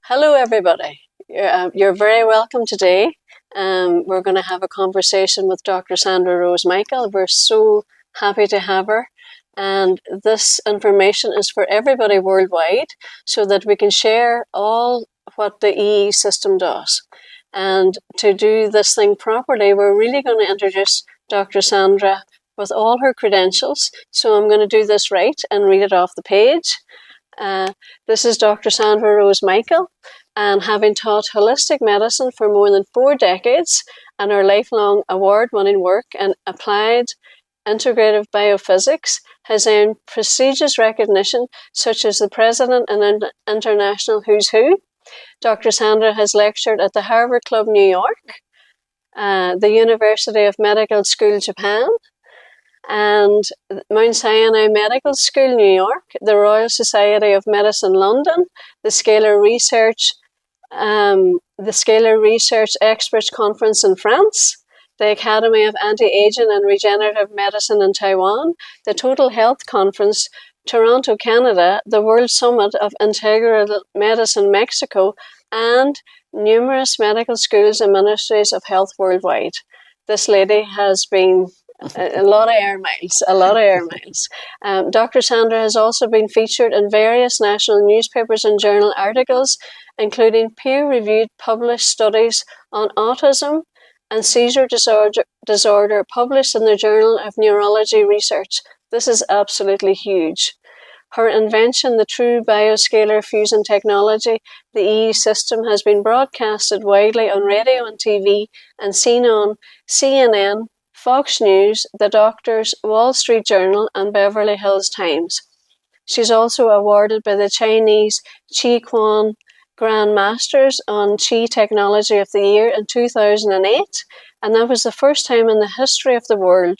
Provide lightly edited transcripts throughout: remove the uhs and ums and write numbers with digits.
Hello, everybody. You're very welcome today. We're going to have a conversation with Dr. Sandra Rose Michael. We're so happy to have her. And this information is for everybody worldwide so that we can share all what the EESystem does. And to do this thing properly, we're really going to introduce Dr. Sandra with all her credentials. So I'm going to do this right and read it off the page. This is Dr. Sandra Rose Michael, and having taught holistic medicine for more than 4 decades and her lifelong award-winning work in applied integrative biophysics has earned prestigious recognition such as the President and International Who's Who. Dr. Sandra has lectured at the Harvard Club New York, the University of Medical School Japan, and Mount Sinai Medical School, New York, the Royal Society of Medicine, London, the Scalar Research Experts Conference in France, the Academy of Anti-Aging and Regenerative Medicine in Taiwan, the Total Health Conference, Toronto, Canada, the World Summit of Integrative Medicine, Mexico, and numerous medical schools and ministries of health worldwide. This lady has been a lot of air miles. Dr. Sandra has also been featured in various national newspapers and journal articles, including peer-reviewed published studies on autism and seizure disorder published in the Journal of Neurology Research. This is absolutely huge. Her invention, the true bioscalar fusion technology, the EESystem, has been broadcasted widely on radio and TV and seen on CNN, Fox News, The Doctors, Wall Street Journal, and Beverly Hills Times. She's also awarded by the Chinese Qi Quan Grand Masters on Qi Technology of the Year in 2008, and that was the first time in the history of the world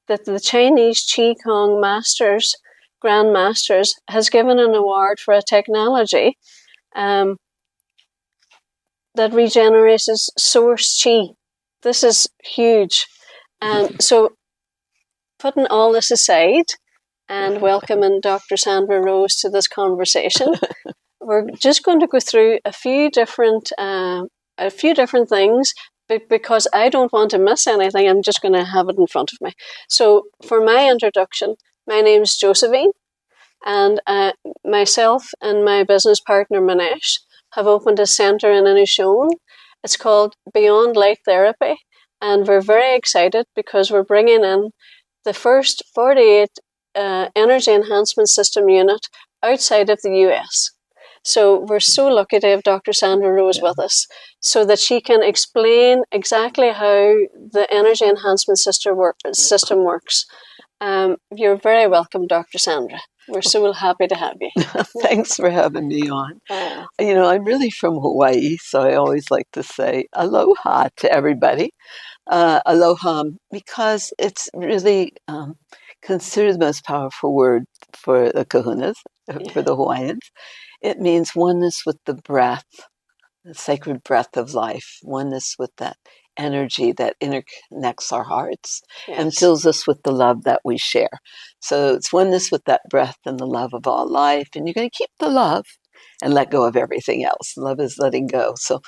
that the Chinese Qi Kong Masters, Grand Masters, has given an award for a technology that regenerates source Qi. This is huge. So, putting all this aside and welcoming Dr. Sandra Rose to this conversation, we're just going to go through a few different things, because I don't want to miss anything. I'm just going to have it in front of me. So, for my introduction, my name's Josephine, and myself and my business partner Manesh have opened a centre in Inishowen. It's called Beyond Light Therapy. And we're very excited because we're bringing in the first 48 Energy Enhancement System unit outside of the US. So we're so lucky to have Dr. Sandra Rose with us so that she can explain exactly how the Energy Enhancement System works. You're very welcome, Dr. Sandra. We're so happy to have you. Thanks for having me on. I'm really from Hawaii, so I always like to say aloha to everybody. Aloha, because it's really considered the most powerful word for the kahunas, for the Hawaiians. It means oneness with the breath, the sacred breath of life, oneness with that energy that interconnects our hearts and fills us with the love that we share. So it's oneness with that breath and the love of all life. And you're going to keep the love and let go of everything else. Love is letting go. So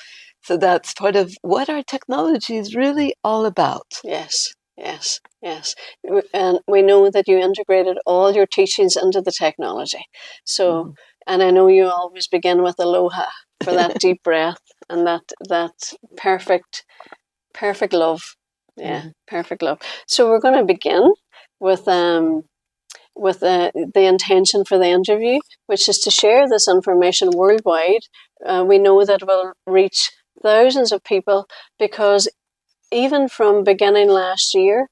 that's part of what our technology is really all about. Yes. And we know that you integrated all your teachings into the technology. So, and I know you always begin with aloha for that deep breath and that perfect love. Perfect love. So we're going to begin with the intention for the interview, which is to share this information worldwide. We know that it will reach thousands of people, because even from beginning last year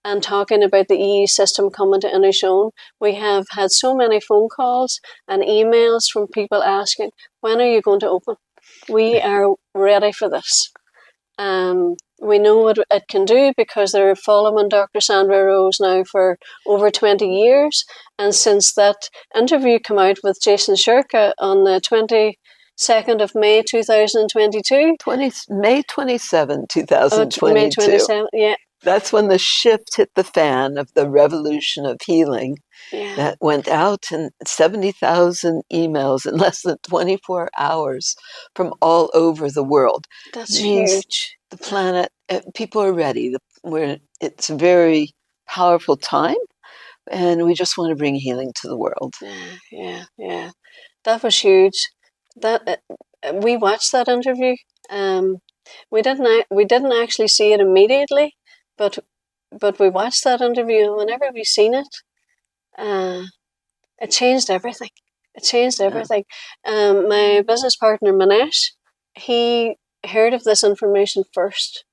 and talking about the EESystem coming to Inishowen, we have had so many phone calls and emails from people asking, when are you going to open? We are ready for this. We know what it can do because they're following Dr. Sandra Rose now for over 20 years. And since that interview came out with Jason Shirka on the 22nd of May 2022. May 27, 2022. May 27, yeah. That's when the shift hit the fan of the revolution of healing that went out, and 70,000 emails in less than 24 hours from all over the world. That's huge. The planet, people are ready. It's a very powerful time, and we just want to bring healing to the world. Yeah. That was huge. That we watched that interview. We didn't actually see it immediately, but we watched that interview, and whenever we seen it, it changed everything. It changed everything. My business partner Manesh, he heard of this information first,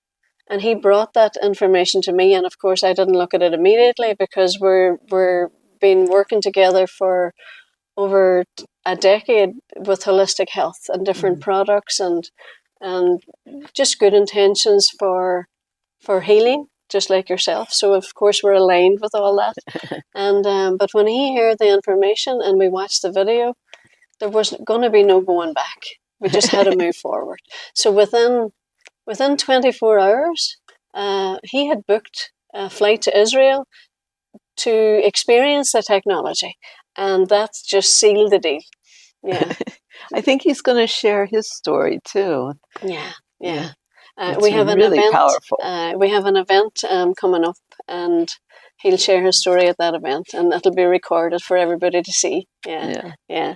and he brought that information to me. And of course, I didn't look at it immediately because we're been working together for over a decade with holistic health and different products and just good intentions for healing, just like yourself. So of course we're aligned with all that. And but when he heard the information and we watched the video, there was going to be no going back. We just had to move forward. So within 24 hours, he had booked a flight to Israel to experience the technology, and that just sealed the deal. Yeah. I think he's going to share his story too. Yeah. We have an really event. Powerful. We have an event coming up, and he'll share his story at that event, and it'll be recorded for everybody to see. Yeah.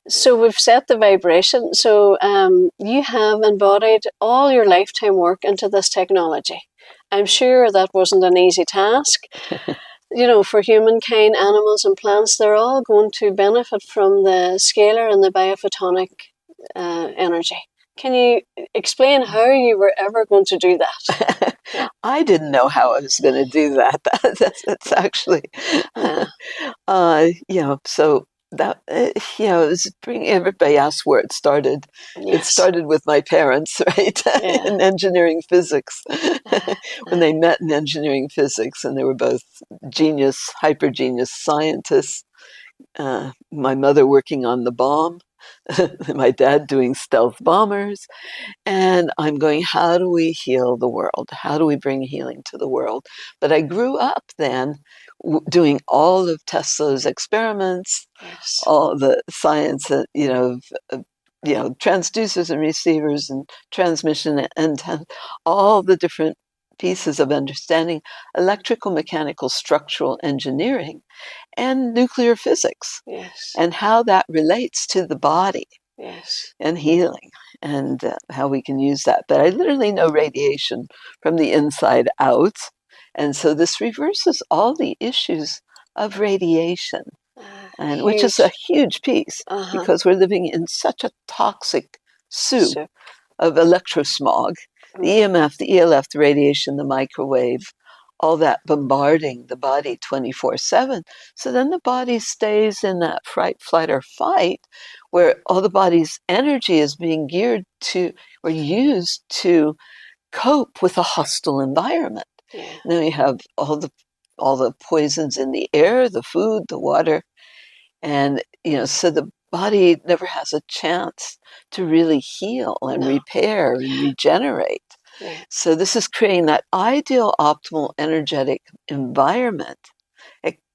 So we've set the vibration. So you have embodied all your lifetime work into this technology. I'm sure that wasn't an easy task. You know, for humankind, animals and plants, they're all going to benefit from the scalar and the biophotonic energy. Can you explain how you were ever going to do that? I didn't know how I was going to do that. That's actually, so that, it was bringing everybody asked where it started. Yes. It started with my parents, right? In engineering physics. When they met in engineering physics, and they were both hyper genius scientists. My mother working on the bomb, my dad doing stealth bombers, and I'm going, how do we heal the world? How do we bring healing to the world? But I grew up then doing all of Tesla's experiments, all the science, transducers and receivers and transmission and all the different pieces of understanding electrical, mechanical, structural engineering and nuclear physics, and how that relates to the body and healing, and how we can use that. But I literally know radiation from the inside out, and so this reverses all the issues of radiation, and which is a huge piece, because we're living in such a toxic soup of electrosmog, the EMF, the ELF, the radiation, the microwave, all that bombarding the body 24/7. So then the body stays in that fright, flight, or fight, where all the body's energy is being geared to or used to cope with a hostile environment. Then we have all the poisons in the air, the food, the water, and so the body never has a chance to really heal and repair and regenerate. So this is creating that ideal, optimal, energetic environment.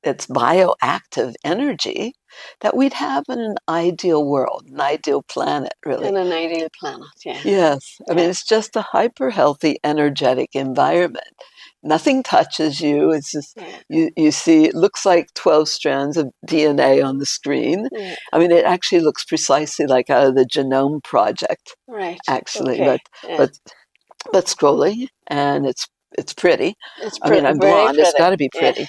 It's bioactive energy that we'd have in an ideal world, an ideal planet, really. In an ideal planet, Yes. I mean, it's just a hyper healthy, energetic environment. Nothing touches you. It's just, you see, it looks like 12 strands of DNA on the screen. I mean, it actually looks precisely like out of the Genome Project. Right. Actually, but scrolling, and it's pretty. I mean, I'm blonde. It's got to be pretty.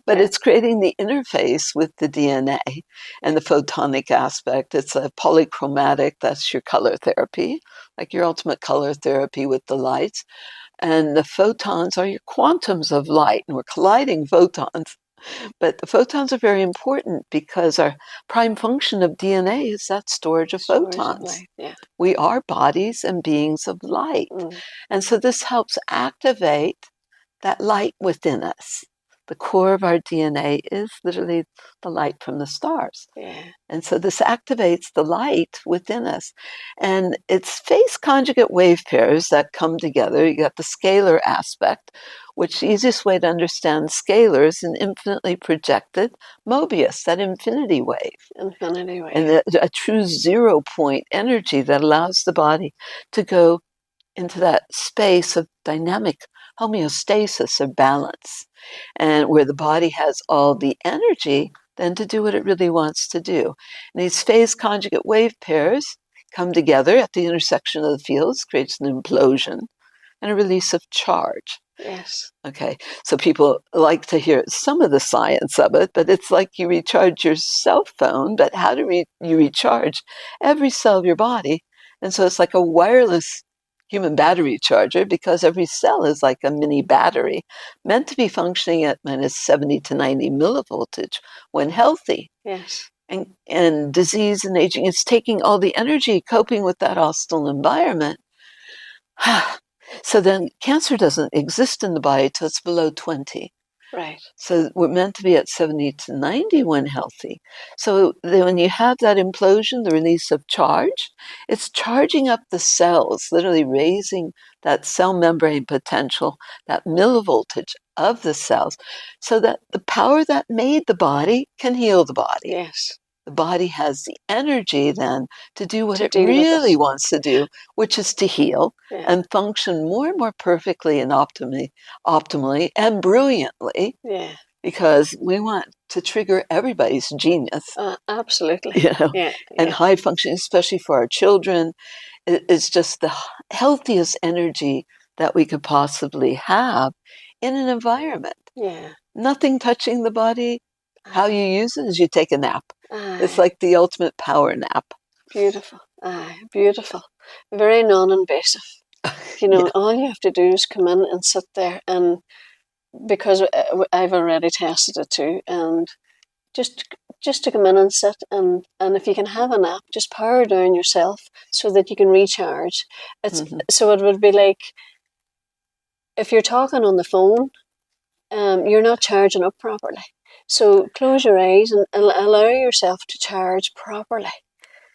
But it's creating the interface with the DNA and the photonic aspect. It's a polychromatic. That's your color therapy, like your ultimate color therapy with the lights. And the photons are your quantums of light, and we're colliding photons. But the photons are very important because our prime function of DNA is that storage of photons. We are bodies and beings of light. And so this helps activate that light within us. the core of our DNA is literally the light from the stars. Yeah. And so this activates the light within us. And it's phase conjugate wave pairs that come together. You got the scalar aspect, which the easiest way to understand scalar is an infinitely projected Mobius, that infinity wave. Infinity wave. And a true 0 point energy that allows the body to go into that space of dynamic homeostasis or balance, and where the body has all the energy then to do what it really wants to do. And these phase conjugate wave pairs come together at the intersection of the fields, creates an implosion and a release of charge. Yes. Okay, so people like to hear some of the science of it, but it's like you recharge your cell phone, but how do you recharge every cell of your body? And so it's like a wireless human battery charger, because every cell is like a mini battery meant to be functioning at minus 70 to 90 millivoltage when healthy. Yes. And disease and aging is taking all the energy coping with that hostile environment. So then cancer doesn't exist in the body till it's below 20. Right. So we're meant to be at 70 to 90 when healthy. So then when you have that implosion, the release of charge, it's charging up the cells, literally raising that cell membrane potential, that millivoltage of the cells, so that the power that made the body can heal the body. Yes. The body has the energy then to do what it really wants to do, which is to heal and function more and more perfectly and optimally and brilliantly. Yeah. Because we want to trigger everybody's genius. Absolutely. You know, and high functioning, especially for our children, is just the healthiest energy that we could possibly have in an environment. Yeah. Nothing touching the body. How you use it is you take a nap. It's like the ultimate power nap. Beautiful. Beautiful. Very non-invasive. You know, all you have to do is come in and sit there, and because I've already tested it too, and just to come in and sit, and if you can have a nap, just power down yourself so that you can recharge. So it would be like if you're talking on the phone, you're not charging up properly. So close your eyes and allow yourself to charge properly.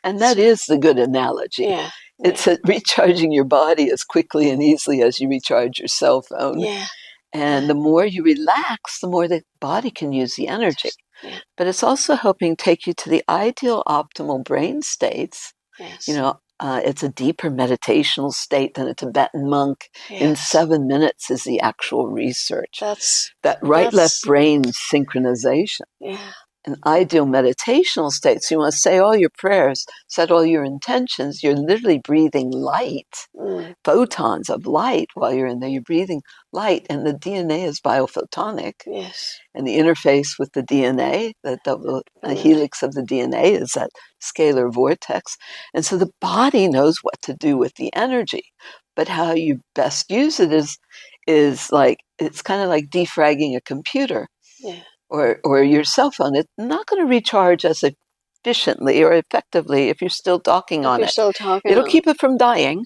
And that is the good analogy. Yeah. It's recharging your body as quickly and easily as you recharge your cell phone. Yeah. And the more you relax, the more the body can use the energy. Yeah. But it's also helping take you to the ideal optimal brain states. Yes. You know, it's a deeper meditational state than a Tibetan monk. In 7 minutes is the actual research. That right-left brain synchronization. Yeah. An ideal meditational state. So you want to say all your prayers, set all your intentions. You're literally breathing light, photons of light while you're in there. You're breathing light, and the DNA is biophotonic. Yes. And the interface with the DNA, the helix of the DNA is that scalar vortex. And so the body knows what to do with the energy. But how you best use it is like, it's kind of like defragging a computer. Yeah. Or your cell phone. It's not going to recharge as efficiently or effectively if you're still talking on it. It'll keep it from dying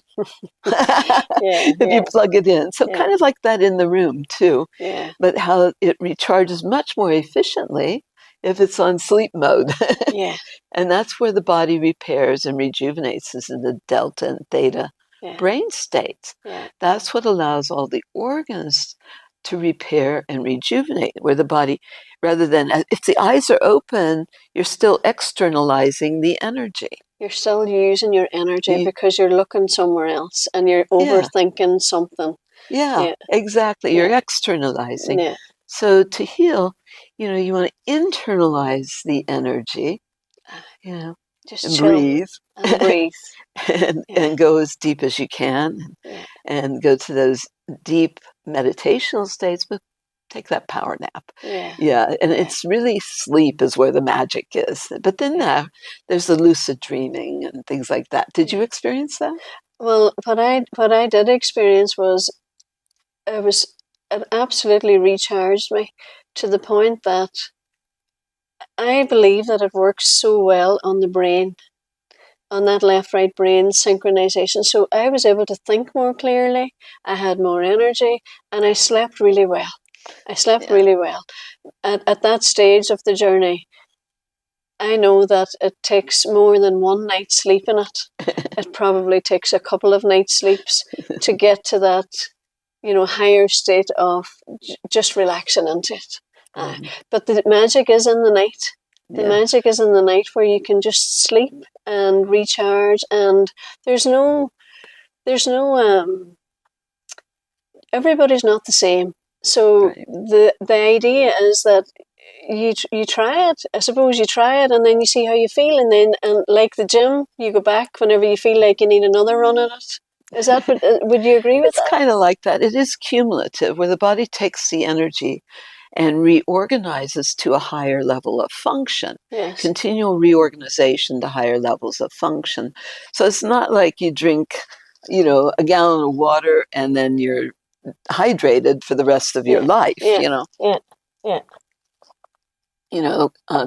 if you plug it in. So kind of like that in the room too. Yeah. But how it recharges much more efficiently if it's on sleep mode. Yeah. And that's where the body repairs and rejuvenates, is in the delta and theta brain states. Yeah. That's what allows all the organs to repair and rejuvenate, where the body, rather than, if the eyes are open, you're still externalizing the energy. You're still using your energy because you're looking somewhere else and you're overthinking something. Yeah, exactly. You're externalizing. Yeah. So to heal, you know, you want to internalize the energy, you know, just and breathe. And go as deep as you can, and go to those deep meditational states, but take that power nap. And it's really sleep is where the magic is. But then there's the lucid dreaming and things like that. Did you experience that? Well, what I did experience was it absolutely recharged me to the point that I believe that it works so well on the brain, on that left-right brain synchronization. So I was able to think more clearly, I had more energy, and I slept really well. I slept really well. At that stage of the journey, I know that it takes more than one night's sleep in it. It probably takes a couple of nights' sleeps to get to that, higher state of just relaxing into it. But the magic is in the night. The magic is in the night where you can just sleep and recharge, and there's no everybody's not the same. So the idea is that you try it. I suppose you try it, and then you see how you feel, and then like the gym, you go back whenever you feel like you need another run at it. Is that what? Would you agree with that? It's kind of like that. It is cumulative, where the body takes the energy and reorganizes to a higher level of function. Yes. Continual reorganization to higher levels of function. So it's not like you drink, a gallon of water and then you're hydrated for the rest of your life. Yeah.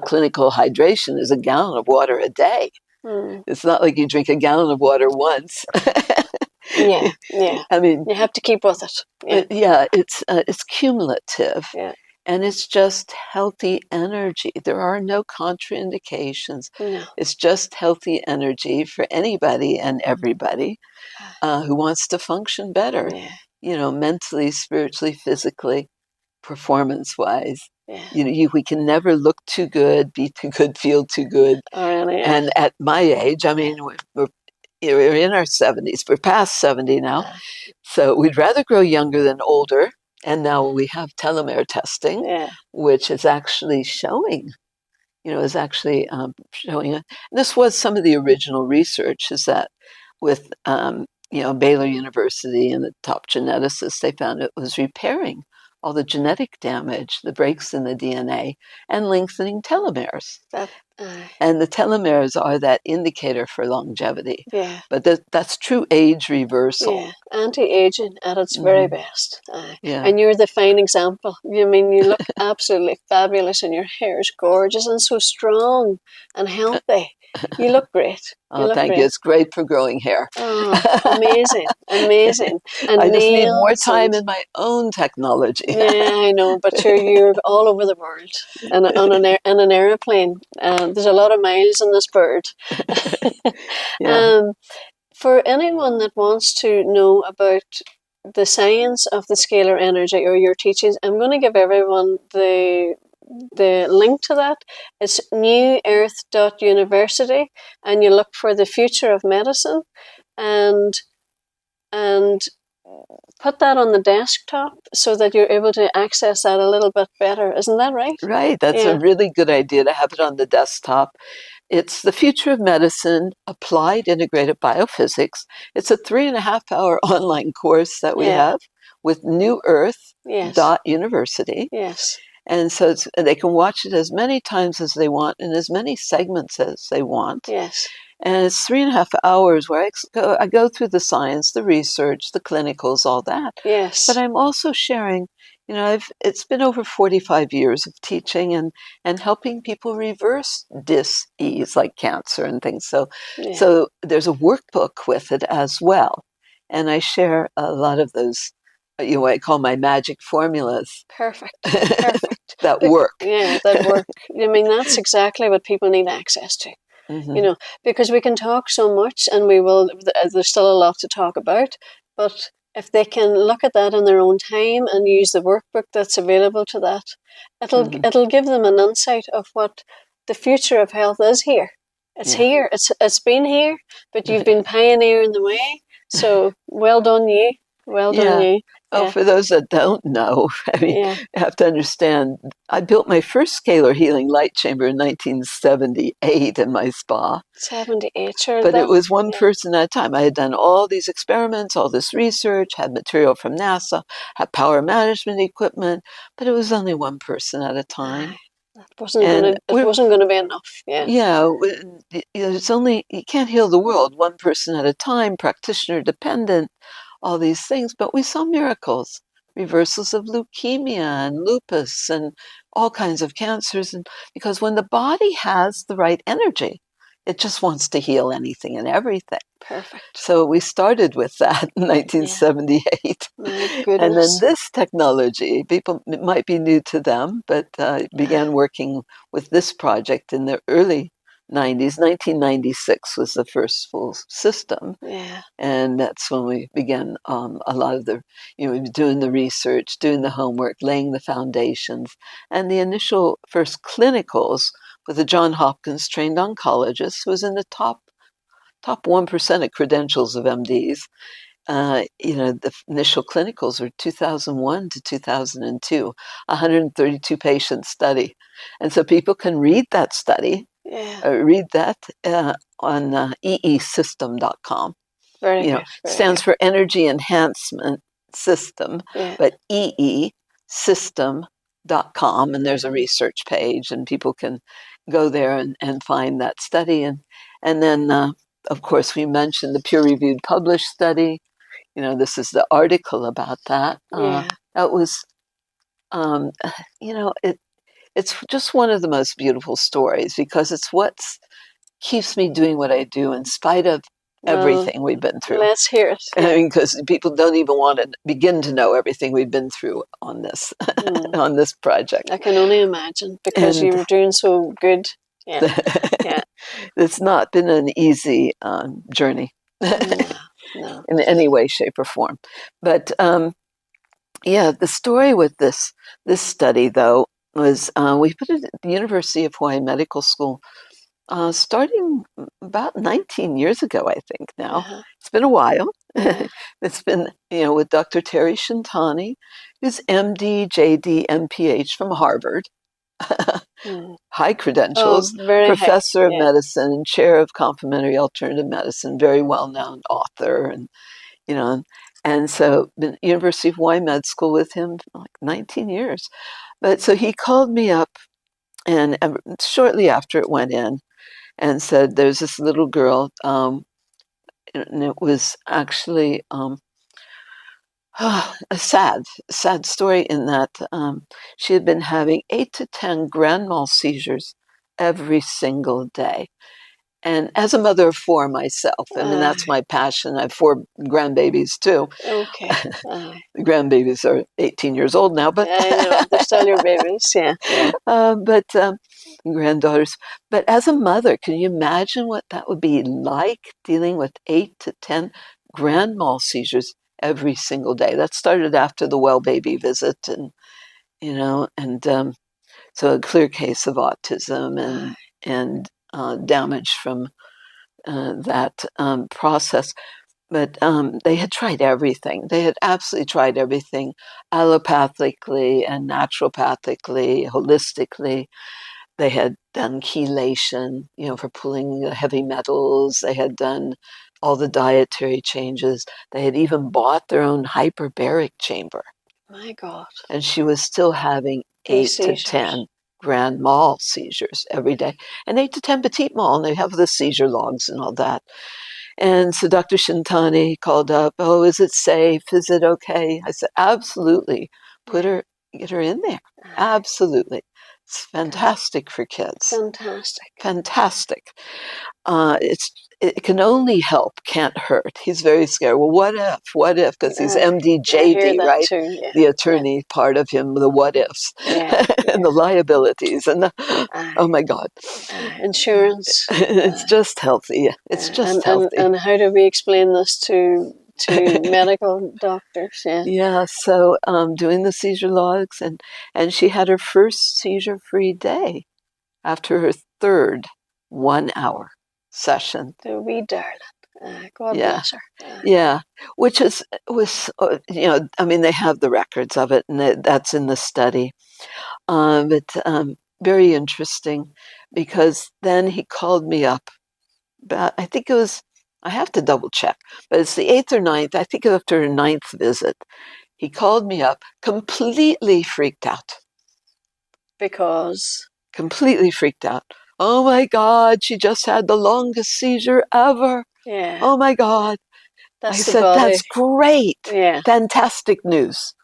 Clinical hydration is a gallon of water a day. It's not like you drink a gallon of water once. Yeah. I mean, you have to keep with it. It's cumulative. Yeah. And it's just healthy energy. There are no contraindications. No. It's just healthy energy for anybody and everybody who wants to function better. Mentally, spiritually, physically, performance-wise. We can never look too good, be too good, feel too good. Oh, really? And at my age, I mean, we're in our 70s. We're past 70 now. So we'd rather grow younger than older. And now we have telomere testing, which is actually showing, showing. This was some of the original research, is that with, Baylor University and the top geneticists, they found it was repairing all the genetic damage, the breaks in the DNA, and lengthening telomeres. And the telomeres are that indicator for longevity. Yeah. But that's true age reversal. Yeah, anti-aging at its very best. And you're the fine example. You look absolutely fabulous, and your hair is gorgeous and so strong and healthy. You look great. Thank you. It's great for growing hair. Oh, amazing. And I just need more time in my own technology. Yeah, I know, but you're all over the world, and on an airplane. There's a lot of miles in this bird. For anyone that wants to know about the science of the scalar energy or your teachings, I'm going to give everyone the link to that. It's newearth.university, and you look for the future of medicine, and put that on the desktop so that you're able to access that a little bit better. Isn't that right? Right. That's a really good idea to have it on the desktop. It's the future of medicine, applied integrated biophysics. It's a 3.5-hour online course that we have with newearth.university. Yes. And so they can watch it as many times as they want in as many segments as they want. Yes. And it's 3.5 hours where I go through the science, the research, the clinicals, all that. Yes. But I'm also sharing, it's been over 45 years of teaching and helping people reverse dis-ease like cancer and things. So there's a workbook with it as well. And I share a lot of those, what I call my magic formulas. Perfect. that work. Yeah, that work. That's exactly what people need access to. Because we can talk so much, and there's still a lot to talk about, but if they can look at that in their own time and use the workbook that's available to that, it'll give them an insight of what the future of health is here. It's here. It's been here, but you've been pioneering the way. So well done you. Well done you. Oh, for those that don't know, you have to understand, I built my first scalar healing light chamber in 1978 in my spa. 78, sure. But it was one person at a time. I had done all these experiments, all this research, had material from NASA, had power management equipment, but it was only one person at a time. It wasn't going to be enough. It's only, you can't heal the world one person at a time, practitioner dependent, all these things, but we saw miracles, reversals of leukemia and lupus and all kinds of cancers. And because when the body has the right energy, it just wants to heal anything and everything. Perfect. So we started with that in 1978. My goodness. And then this technology, people, it might be new to them, but began working with this project in the early 90s. 1996 was the first full system. Yeah. And that's when we began a lot of the, doing the research, doing the homework, laying the foundations. And the initial first clinicals with a Johns Hopkins trained oncologist who was in the top 1% of credentials of MDs. The initial clinicals were 2001 to 2002, 132 patient study. And so people can read that study, read that on EESystem.com. Very good. Stands for Energy Enhancement System, but EESystem.com, and there's a research page, and people can go there and find that study. And then, of course, we mentioned the peer-reviewed published study. This is the article about that. That was, it's just one of the most beautiful stories because it's what keeps me doing what I do in spite of everything we've been through. Let's hear it. I mean, because people don't even want to begin to know everything we've been through on this on this project. I can only imagine because you were doing so good. Yeah. It's not been an easy journey. No. In any way, shape, or form. But the story with this study, though, was we put it at the University of Hawaii Medical School starting about 19 years ago, I think now. It's been a while. It's been, with Dr. Terry Shintani, who's MD, JD, MPH from Harvard. High credentials, professor of medicine and chair of complementary alternative medicine, very well-known author, and so been at University of Hawaii Med School with him for like 19 years. But so he called me up, and shortly after it went in, and said, "There's this little girl," and it was actually a sad story in that she had been having 8 to 10 grand mal seizures every single day. And as a mother of 4 myself, I mean, that's my passion. I have 4 grandbabies too. Okay. The grandbabies are 18 years old now, but I know, they're still your babies, but granddaughters. But as a mother, can you imagine what that would be like, dealing with 8 to 10 grand mal seizures every single day? That started after the well baby visit, and so a clear case of autism and damage from that process. But they had tried everything. They had absolutely tried everything, allopathically and naturopathically, holistically. They had done chelation, for pulling the heavy metals. They had done all the dietary changes. They had even bought their own hyperbaric chamber. My God. And she was still having 8 to 10 grand mal seizures every day, and 8 to 10 petit mal, and they have the seizure logs and all that. And so Dr. Shintani called up, "Oh, is it safe? Is it okay?" I said, "Absolutely. Get her in there. Absolutely. It's fantastic for kids. Fantastic. It can only help, can't hurt." He's very scared. Well, what if? Because he's MD, JD, right? Too, the attorney part of him, the what ifs and the liabilities and oh my God. Insurance. It's just healthy. It's just healthy. And how do we explain this to medical doctors? So doing the seizure logs, and she had her first seizure-free day after her 3rd 1-hour session. The wee darling. God bless her. Which was I mean, they have the records of it, and that's in the study. But very interesting, because then he called me up about, I think it was, I have to double check, but it's the 8th or 9th, I think after her 9th visit, he called me up completely freaked out. Because? Completely freaked out. "Oh my God, she just had the longest seizure ever. Oh my God." I said, "That's great. Fantastic news."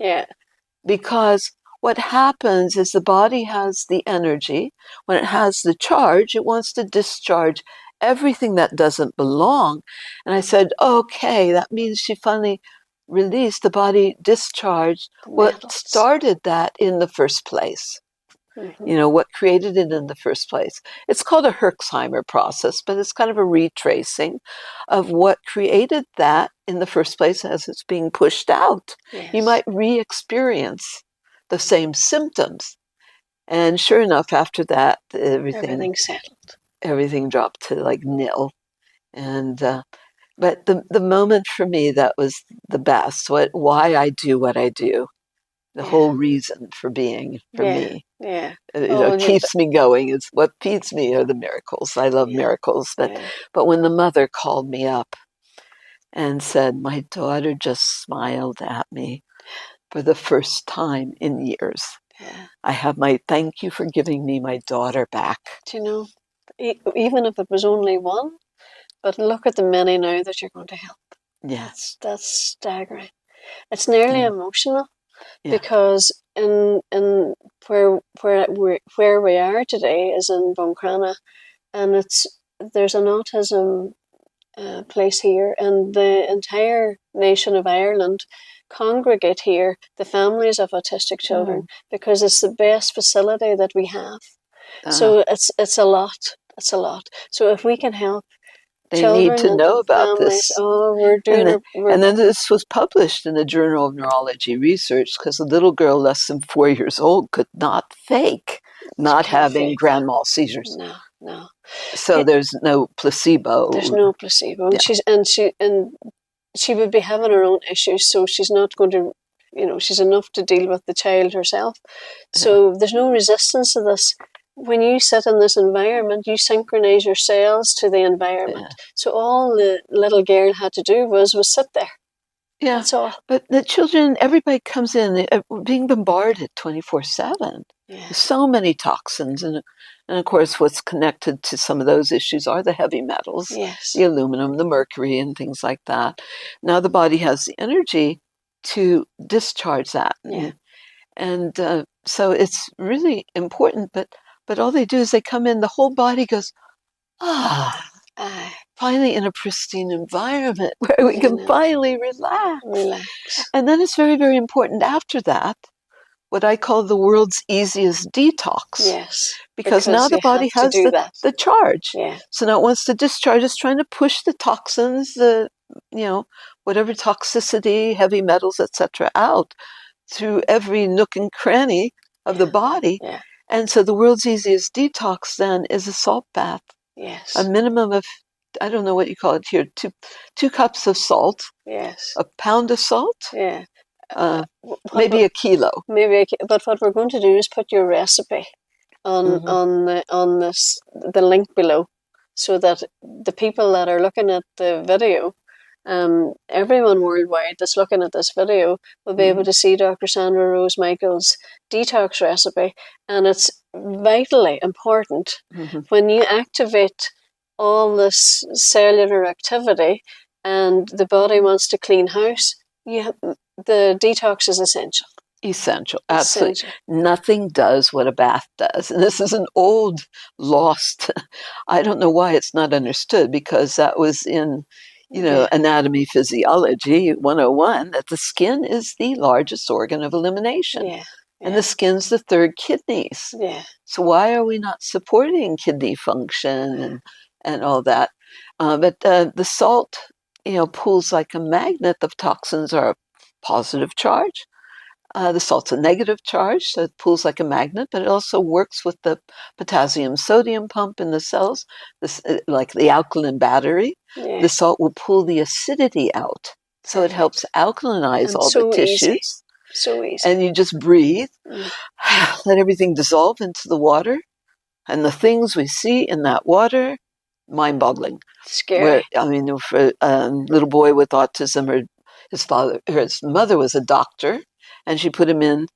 Because what happens is the body has the energy. When it has the charge, it wants to discharge everything that doesn't belong. And I said, okay, that means she finally released, the body discharged what started that in the first place. You know, what created it in the first place. It's called a Herxheimer process, but it's kind of a retracing of what created that in the first place as it's being pushed out. Yes. You might re-experience the same symptoms. And sure enough, after that, everything settled. Everything dropped to like nil. And but the moment for me that was the best. Why I do what I do. The whole reason for being for me. Yeah. It keeps me going. It's what feeds me are the miracles. I love miracles. But when the mother called me up and said, my daughter just smiled at me for the first time in years. Yeah. I have my thank you for giving me my daughter back. Do you know, even if it was only one, but look at the many now that you're going to help. Yes. That's staggering. It's nearly emotional. Because in where we are today is in Buncrana, and there's an autism place here, and the entire nation of Ireland congregate here, the families of autistic children, because it's the best facility that we have. So it's a lot. It's a lot. So if we can help. They need to know about families. this. Oh, we're doing and then this was published in the Journal of Neurology Research because a little girl less than 4 years old could not fake not having grand mal seizures. No. So there's no placebo. There's no placebo. And she would be having her own issues, so she's not going to, she's enough to deal with the child herself. So there's no resistance to this. When you sit in this environment, you synchronize your cells to the environment. So all the little girl had to do was sit there. Yeah. That's all. But the children, everybody comes in being bombarded 24/7. So many toxins. And of course, what's connected to some of those issues are the heavy metals, the aluminum, the mercury, and things like that. Now the body has the energy to discharge that. And so it's really important. But all they do is they come in, the whole body goes, finally in a pristine environment where we can finally relax. And then it's very, very important after that, what I call the world's easiest detox. Yes. Because now the body has the charge. Yeah. So now it wants to discharge. It's trying to push the toxins, whatever toxicity, heavy metals, etc., out through every nook and cranny of the body. Yeah. And so the world's easiest detox then is a salt bath. Yes. A minimum of, I don't know what you call it here, two cups of salt. Yes. A pound of salt. Yeah. Maybe a kilo. But what we're going to do is put your recipe on the link below, so that the people that are looking at the video, everyone worldwide that's looking at this video will be able to see Dr. Sandra Rose Michael's detox recipe. And it's vitally important when you activate all this cellular activity and the body wants to clean house, the detox is essential. Essential, absolutely. Nothing does what a bath does. And this is an old, lost, I don't know why it's not understood, because that was in, anatomy, physiology 101, that the skin is the largest organ of elimination. Yeah. And the skin's the third kidneys. Yeah. So why are we not supporting kidney function and all that? But the salt, pulls like a magnet. The toxins are a positive charge. The salt's a negative charge, so it pulls like a magnet, but it also works with the potassium-sodium pump in the cells, like the alkaline battery. Yeah. The salt will pull the acidity out, so it helps alkalinize all the tissues. So easy. And you just breathe, let everything dissolve into the water, and the things we see in that water, mind-boggling. Scary. For a little boy with autism, his mother was a doctor, and she put him in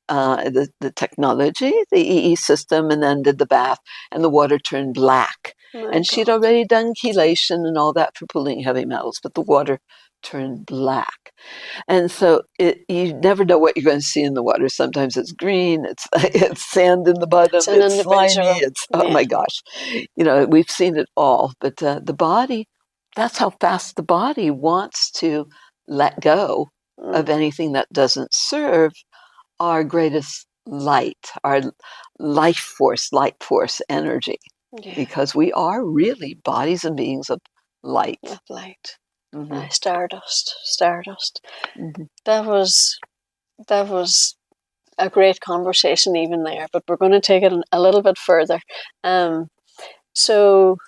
the technology, the EESystem, and then did the bath, and the water turned black. And she'd already done chelation and all that for pulling heavy metals, but the water turn black. And so you never know what you're going to see in the water. Sometimes it's green, it's sand in the bottom, it's slimy, oh my gosh. We've seen it all. But the body, that's how fast the body wants to let go of anything that doesn't serve our greatest light, our light force energy. Yeah. Because we are really bodies and beings of light. Of light. Stardust. Mm-hmm. That was a great conversation even there, but we're going to take it a little bit further. So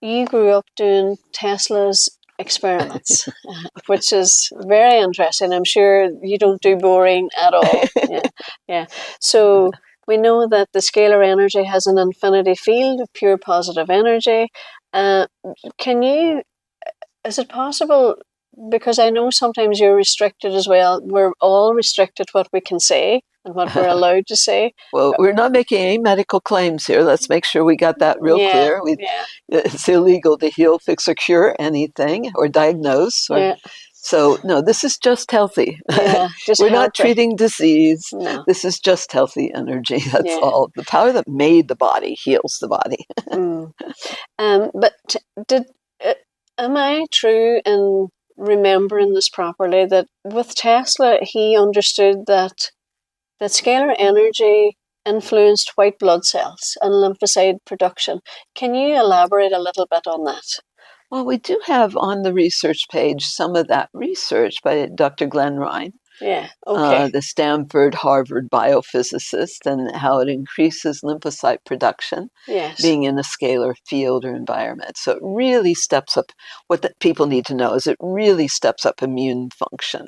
you grew up doing Tesla's experiments, which is very interesting. I'm sure you don't do boring at all. Yeah. So we know that the scalar energy has an infinity field of pure positive energy. Is it possible, because I know sometimes you're restricted as well, we're all restricted what we can say and what we're allowed to say. Well, we're not making any medical claims here. Let's make sure we got that real clear. It's illegal to heal, fix, or cure anything or diagnose. So, no, this is just healthy. We're not treating disease. No. This is just healthy energy. That's all. The power that made the body heals the body. But am I true in remembering this properly, that with Tesla, he understood that scalar energy influenced white blood cells and lymphocyte production? Can you elaborate a little bit on that? Well, we do have on the research page some of that research by Dr. Glenn Ryan. The Stanford, Harvard biophysicist, and how it increases lymphocyte production, being in a scalar field or environment. So it really steps up, what people need to know is it really steps up immune function.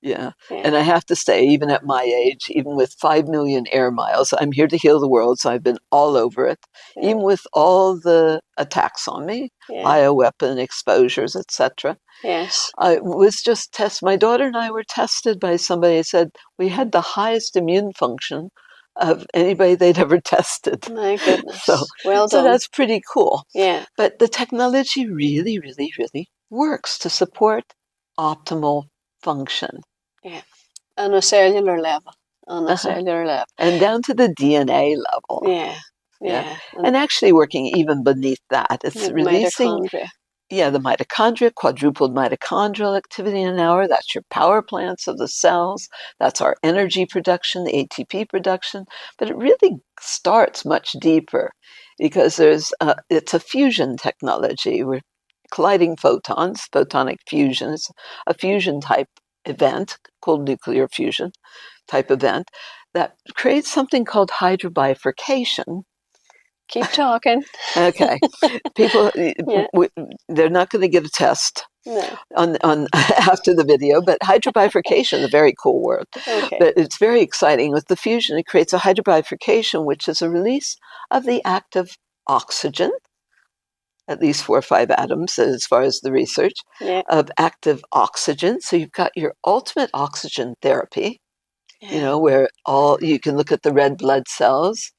Yeah. And I have to say, even at my age, even with 5 million air miles, I'm here to heal the world, so I've been all over it. Even with all the attacks on me, bioweapon exposures, etc. I was just my daughter and I were tested by somebody who said we had the highest immune function of anybody they'd ever tested. My goodness. Well done. So that's pretty cool. But the technology really, really, really works to support optimal function. On a cellular level. And down to the DNA level. And actually working even beneath that. It's releasing the mitochondria, quadrupled mitochondrial activity in an hour. That's your power plants of the cells. That's our energy production, the ATP production. But it really starts much deeper because it's a fusion technology. We're colliding photons, photonic fusion. It's a fusion type event called nuclear fusion type event that creates something called hydrobifurcation. Keep talking. Okay. People, they're not going to get a test on after the video, but hydrobifurcation is a very cool word. But it's very exciting. With the fusion, it creates a hydrobifurcation, which is a release of the active oxygen, at least 4 or 5 atoms as far as the research, of active oxygen. So you've got your ultimate oxygen therapy, where you can look at the red blood cells.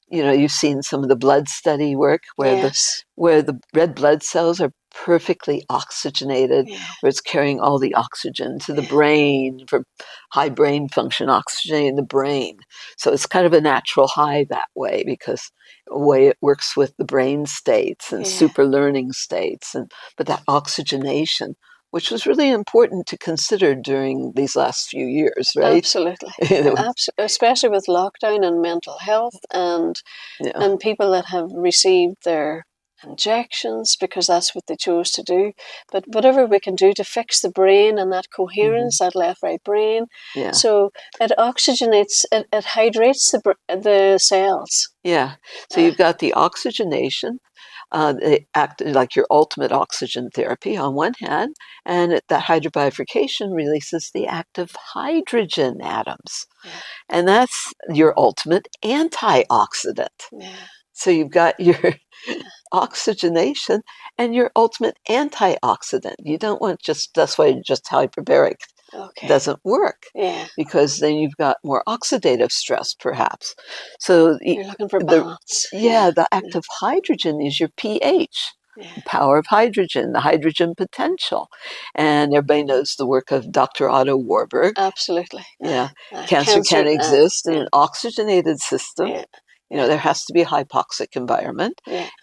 You've seen some of the blood study work where the red blood cells are perfectly oxygenated, where it's carrying all the oxygen to the brain for high brain function, oxygenating the brain. So it's kind of a natural high that way, because the way it works with the brain states and super learning states, but that oxygenation, which was really important to consider during these last few years, right? Absolutely. Especially with lockdown and mental health and people that have received their injections because that's what they chose to do. But whatever we can do to fix the brain and that coherence, that left-right brain. So it oxygenates, it hydrates the cells. So you've got the oxygenation. They act like your ultimate oxygen therapy on one hand, and that hydrobifurcation releases the active hydrogen atoms. And that's your ultimate antioxidant. So you've got your oxygenation and your ultimate antioxidant. You don't want that's why just hyperbaric doesn't work, because then you've got more oxidative stress, perhaps. So you're looking for balance. The active hydrogen is your pH. power of hydrogen, the hydrogen potential. And everybody knows the work of Dr. Otto Warburg. Absolutely. Yeah. Cancer can exist in an oxygenated system. There has to be a hypoxic environment.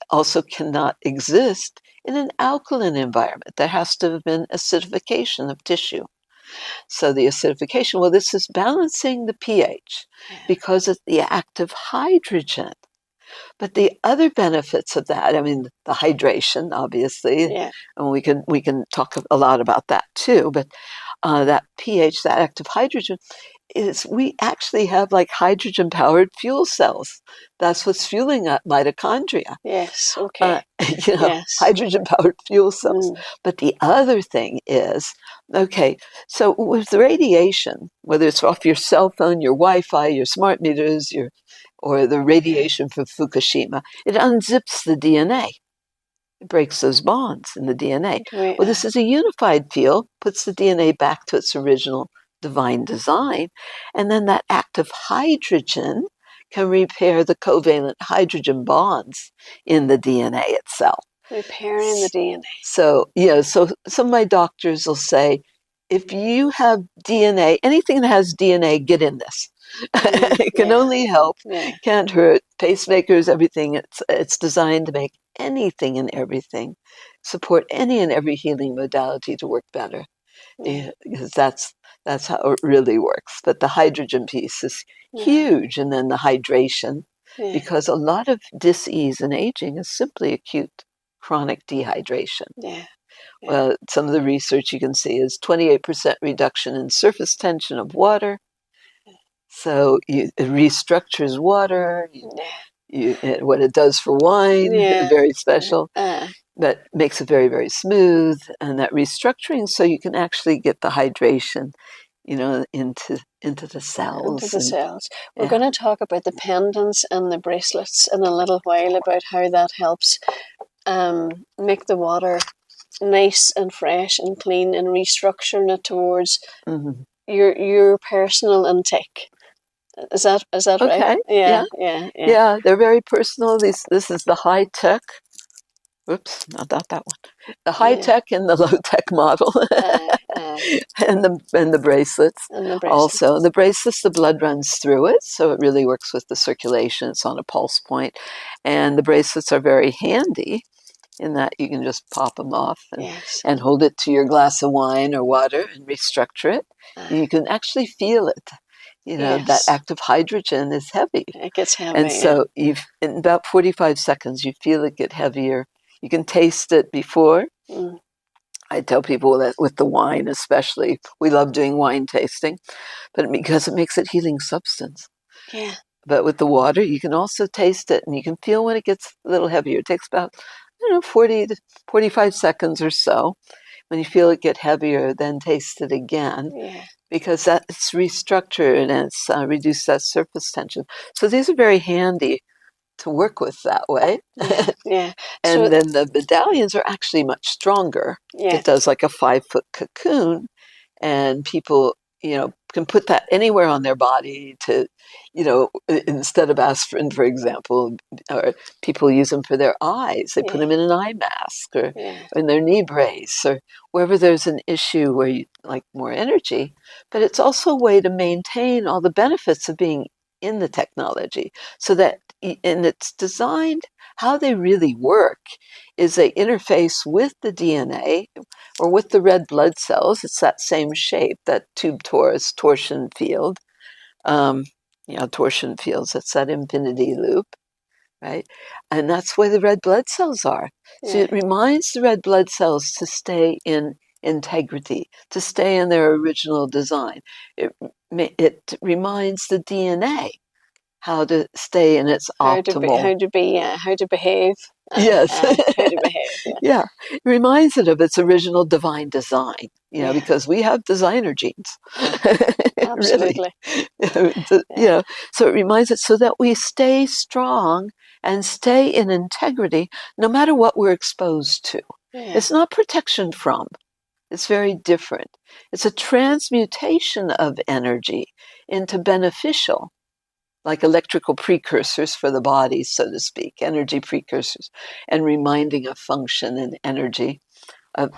Also cannot exist in an alkaline environment. There has to have been acidification of tissue. So the acidification, well, this is balancing the pH because of the active hydrogen. But the other benefits of that, I mean, the hydration, obviously, and we can talk a lot about that too. But that pH, that active hydrogen, is we actually have like hydrogen-powered fuel cells. That's what's fueling mitochondria. Yes. Okay. Hydrogen-powered fuel cells. But the other thing is, okay, so with the radiation, whether it's off your cell phone, your Wi-Fi, your smart meters, or the radiation from Fukushima, it unzips the DNA. It breaks those bonds in the DNA. Well, this is a unified field, puts the DNA back to its original divine design, and then that active hydrogen can repair the covalent hydrogen bonds in the DNA itself. Repairing the DNA. So some of my doctors will say, if you have DNA, anything that has DNA, get in this. It can only help, can't hurt. Pacemakers, everything. It's designed to make anything and everything, support any and every healing modality to work better. Because that's how it really works. But the hydrogen piece is huge, and then the hydration, because a lot of dis-ease in aging is simply acute chronic dehydration. Well, some of the research you can see is 28% reduction in surface tension of water. So it restructures water. What it does for wine, very special. But makes it very, very smooth. And that restructuring, so you can actually get the hydration, into the cells. Into the cells. We're going to talk about the pendants and the bracelets in a little while, about how that helps make the water nice and fresh and clean, and restructuring it towards your personal intake. Is that okay. right? Yeah, they're very personal. This is the high tech. Oops, not that one. The high tech and the low tech model, and the bracelets. Also, the bracelets, the blood runs through it, so it really works with the circulation. It's on a pulse point, and the bracelets are very handy in that you can just pop them off and hold it to your glass of wine or water and restructure it. You can actually feel it. That active hydrogen is heavy. It gets heavy. And so in about 45 seconds, you feel it get heavier. You can taste it before. I tell people that with the wine especially, we love doing wine tasting, but because it makes it healing substance. But with the water, you can also taste it, and you can feel when it gets a little heavier. It takes about 40 to 45 seconds or so. When you feel it get heavier, then taste it again. Because it's restructured and it's reduced that surface tension. So these are very handy to work with that way. And then the medallions are actually much stronger. It does like a 5-foot cocoon, and people, can put that anywhere on their body to, instead of aspirin, for example, or people use them for their eyes. They put them in an eye mask or in their knee brace or wherever there's an issue where you like more energy. But it's also a way to maintain all the benefits of being in the technology, so that, and it's designed, how they really work is they interface with the DNA or with the red blood cells. It's that same shape, that tube torsion field. Torsion fields, it's that infinity loop, right? And that's where the red blood cells are. So it reminds the red blood cells to stay in integrity, to stay in their original design. It reminds the DNA how to stay in its optimal. How to behave. Yes. How to behave. Yeah. It reminds it of its original divine design, because we have designer genes. Absolutely. Really. So it reminds it so that we stay strong and stay in integrity no matter what we're exposed to. It's not protection from. It's very different. It's a transmutation of energy into beneficial. like electrical precursors for the body, so to speak, energy precursors, and reminding of function and energy.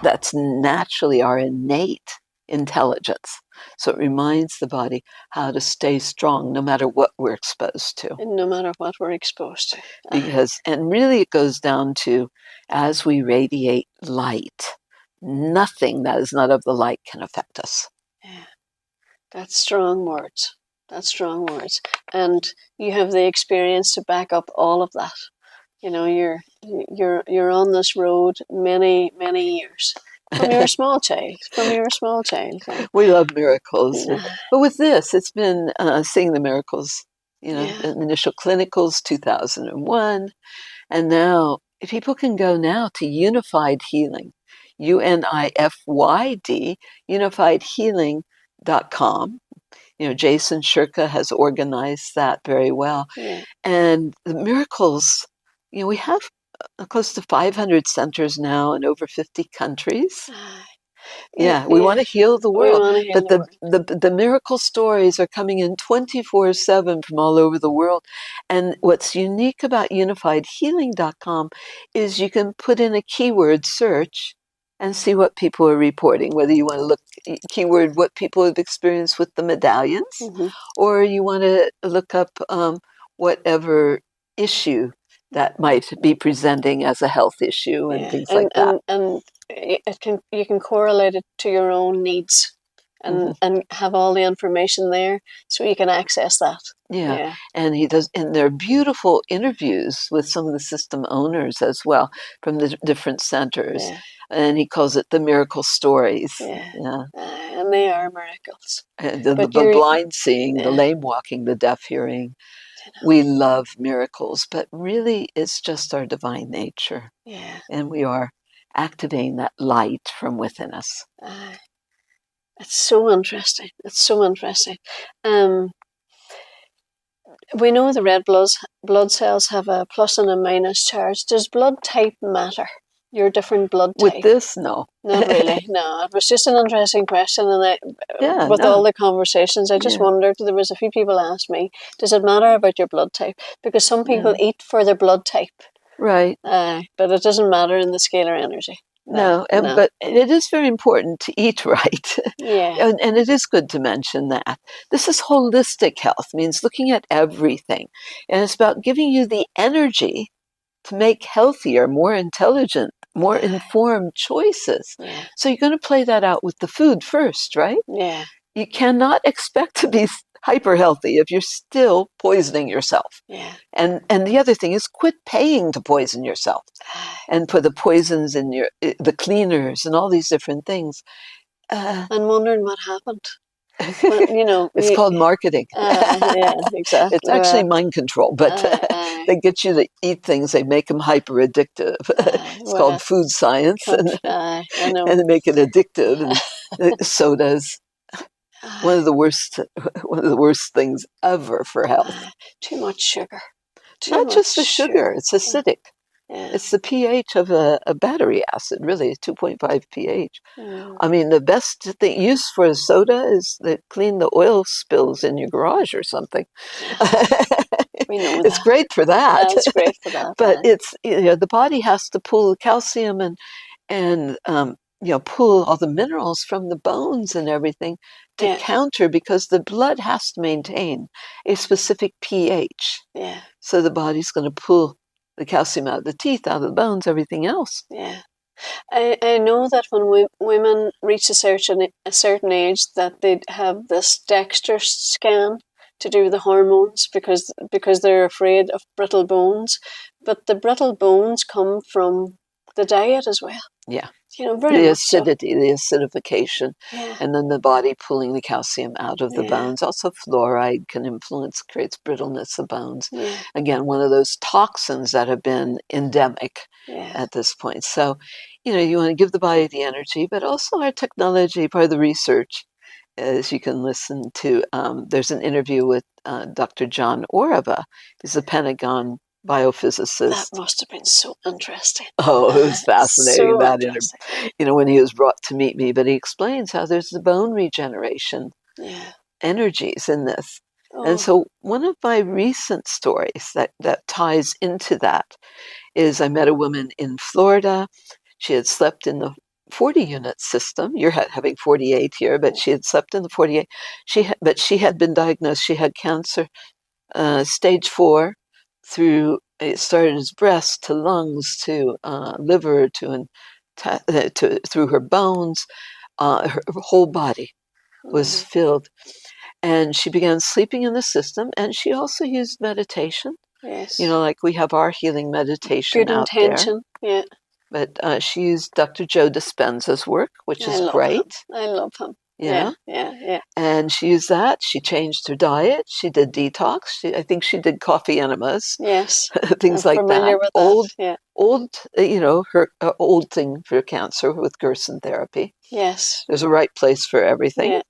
That's naturally our innate intelligence. So it reminds the body how to stay strong no matter what we're exposed to. And no matter what we're exposed to. Because, and really it goes down to, as we radiate light, nothing that is not of the light can affect us. Yeah, that's strong words. That's strong words. And you have the experience to back up all of that. You know, you're on this road many years from your small child. We love miracles, but with this, it's been seeing the miracles. You know, Yeah. initial clinicals 2001, and now people can go now to Unified Healing, UNIFYD, unifiedhealing.com. You know, Jason Shirka has organized that very well. Yeah. And the miracles, you know, we have close to 500 centers now in over 50 countries. Yeah, we want to heal the world. But the miracle stories are coming in 24/7 from all over the world. And what's unique about unifiedhealing.com is you can put in a keyword search and see what people are reporting, whether you want to look keyword what people have experienced with the medallions, or you want to look up whatever issue that might be presenting as a health issue and things like that. And you can correlate it to your own needs and have all the information there so you can access that. Yeah. And he does, and there are beautiful interviews with some of the system owners as well from the different centers. And he calls it the miracle stories. And they are miracles. The blind seeing, the lame walking, the deaf hearing. We love miracles, but really it's just our divine nature. Yeah. And we are activating that light from within us. It's so interesting. It's so interesting. We know the red blood cells have a plus and a minus charge. Does blood type matter? Your different blood type? With this, no. Not really, no. It was just an interesting question, and all the conversations, I just wondered, there was a few people asked me, does it matter about your blood type? Because some people eat for their blood type. Right. But it doesn't matter in the scalar energy. No, but it is very important to eat right. Yeah. And it is good to mention that. This is holistic health, means looking at everything. And it's about giving you the energy to make healthier, more intelligent, more informed choices. Yeah. So you're going to play that out with the food first, right? Yeah. You cannot expect to be hyper healthy if you're still poisoning yourself. Yeah. And the other thing is quit paying to poison yourself and put the poisons in the cleaners and all these different things. And wondering what happened. Well, you know, it's called marketing. Yeah, exactly. It's actually mind control, but they get you to eat things. They make them hyper addictive. It's called food science, and they make it addictive. And sodas, one of the worst things ever for health. Too much sugar. Not just the sugar; it's acidic. Yeah. It's the pH of a battery acid, really, 2.5 pH. I mean, the best use for a soda is to clean the oil spills in your garage or something. We know it's great for that. It's great for that. But it's, the body has to pull the calcium and pull all the minerals from the bones and everything to counter, because the blood has to maintain a specific pH. Yeah. So the body's going to pull the calcium out of the teeth, out of the bones, everything else. Yeah. I know that when women reach a certain age that they have this Dexter scan to do the hormones because they're afraid of brittle bones. But the brittle bones come from the diet as well. Yeah. Very the much acidity, so. the acidification, and then the body pulling the calcium out of the bones. Also, fluoride can creates brittleness of bones. Yeah. Again, one of those toxins that have been endemic at this point. So, you want to give the body the energy, but also our technology, part of the research, is you can listen to, there's an interview with Dr. John Orava. He's a Pentagon biophysicist. That must have been so interesting. Oh, it was fascinating, so that interview. When he was brought to meet me, but he explains how there's the bone regeneration energies in this. And so one of my recent stories that ties into that is I met a woman in Florida. She had slept in the 40-unit system. You're having 48 here, but she had slept in the 48. But she had been diagnosed. She had cancer, stage 4, through it started as breast to lungs to liver to through her bones. Her whole body was filled. And she began sleeping in the system, and she also used meditation. Yes. You know, like we have our healing meditation Good out intention. there. Yeah. But she used Dr. Joe Dispenza's work, which is great. I love him. Yeah. Yeah. And she used that. She changed her diet. She did detox. I think she did coffee enemas. Yes. Things like familiar that. With old, that. Yeah. old, her old thing for cancer with Gerson therapy. Yes. There's a right place for everything. Yeah.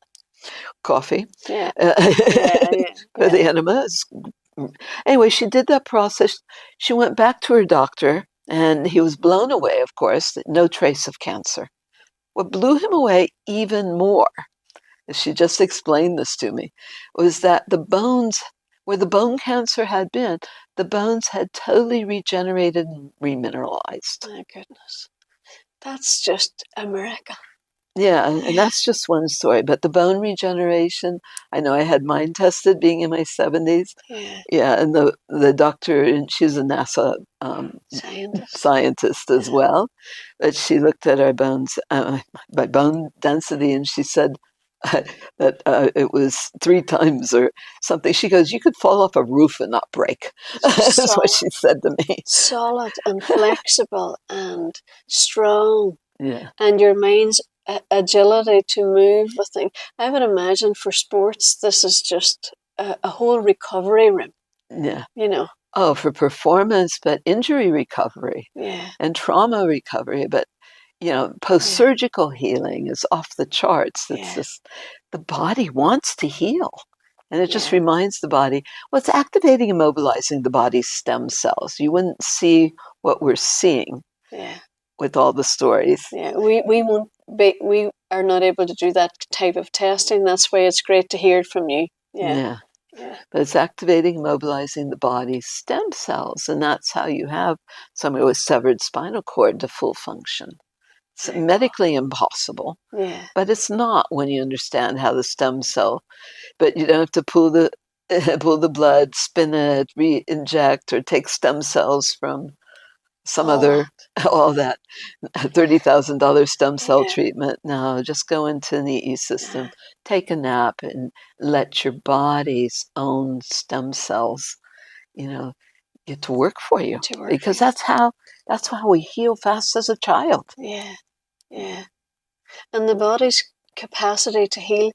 Coffee. Yeah. For the enemas. Anyway, she did that process. She went back to her doctor, and he was blown away, of course, no trace of cancer. What blew him away even more, as she just explained this to me, was that the bones, where the bone cancer had been, the bones had totally regenerated and remineralized. My goodness. That's just a miracle. Yeah, and that's just one story. But the bone regeneration, I know I had mine tested being in my 70s. Yeah, and the doctor, and she's a NASA scientist as well, but she looked at our bones, my bone density, and she said that it was 3 times or something. She goes, "You could fall off a roof and not break." That's what she said to me. Solid and flexible and strong. Yeah. And your mind's agility to move with things. I would imagine for sports, this is just a whole recovery room. Yeah. You know. Oh, for performance, but injury recovery. Yeah. And trauma recovery, but post-surgical healing is off the charts. It's just the body wants to heal. And it just reminds the body, well, it's activating and mobilizing the body's stem cells. You wouldn't see what we're seeing with all the stories. Yeah, we are not able to do that type of testing. That's why it's great to hear it from you. Yeah. But it's activating and mobilizing the body's stem cells. And that's how you have somebody with severed spinal cord to full function. It's medically impossible, but it's not when you understand how the stem cell. But you don't have to pull the blood, spin it, re-inject, or take stem cells from some all that $30,000 stem cell treatment. No, just go into the EESystem, take a nap, and let your body's own stem cells, get to work for you. Because that's how we heal fast as a child. Yeah. And the body's capacity to heal.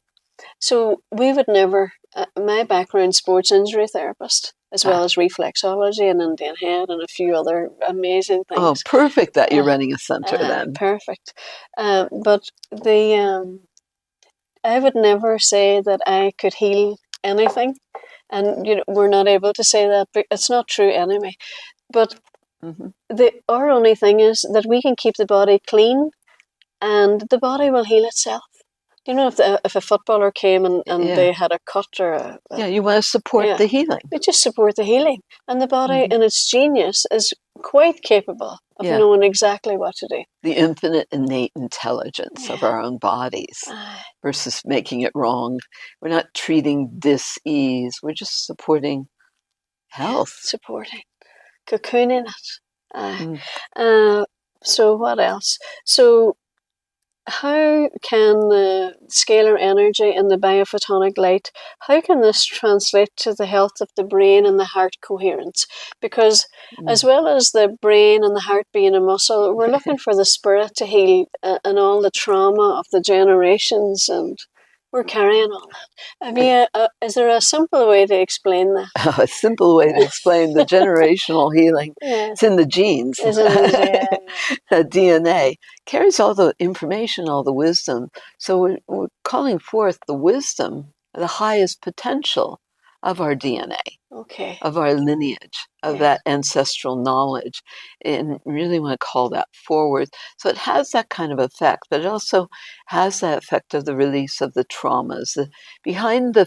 So we would never, my background, sports injury therapist, as well as reflexology and Indian head and a few other amazing things. Oh, perfect that you're running a center then. Perfect. But I would never say that I could heal anything. And we're not able to say that, but it's not true anyway. But our only thing is that we can keep the body clean, and the body will heal itself. If a footballer came and they had a cut or you want to support the healing. We just support the healing, and the body in its genius is quite capable of knowing exactly what to do. The infinite innate intelligence of our own bodies versus making it wrong. We're not treating dis-ease. We're just supporting health. Supporting. Cocooning it. So what else? So how can the scalar energy and the biophotonic light, how can this translate to the health of the brain and the heart coherence? Because as well as the brain and the heart being a muscle, we're looking for the spirit to heal and all the trauma of the generations, and we're carrying all that. Is there a simple way to explain that? A simple way to explain the generational healing. It's in the genes. The DNA carries all the information, all the wisdom. So we're calling forth the wisdom, the highest potential of our DNA, of our lineage, of that ancestral knowledge, and really want to call that forward. So it has that kind of effect, but it also has that effect of the release of the traumas. Behind the